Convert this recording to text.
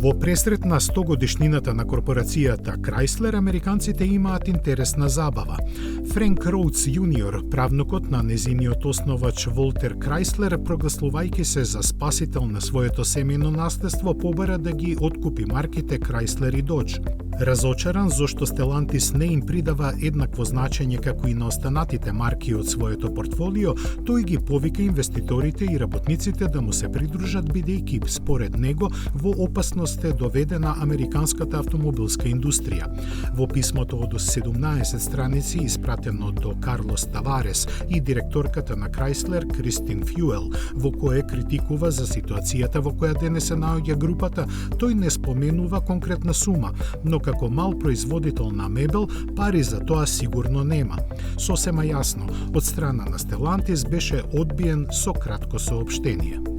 Во пресрет на 100 годишнината на корпорацијата Chrysler, американците имаат интересна забава. Френк Роудс Јуниор, правнукот на незиниот основач Волтер Chrysler, прогласувајќи се за спасител на своето семејно наследство, побара да ги откупи марките Chrysler и Dodge. Разочаран зошто Stellantis не им придава еднакво значење како и на останатите марки од своето портфолио, тој ги повика инвеститорите и работниците да му се придружат, бидејќи според него во опасност е доведена американската автомобилска индустрија. Во писмото од 17 страници испратено до Карлос Таварес и директорката на Chrysler Кристин Фјуел, во кое критикува за ситуацијата во која денес се наоѓа групата, тој не споменува конкретна сума, но како мал производител на мебел, пари за тоа сигурно нема. Сосема јасно, од страна на Stellantis беше одбиен со кратко соопштение.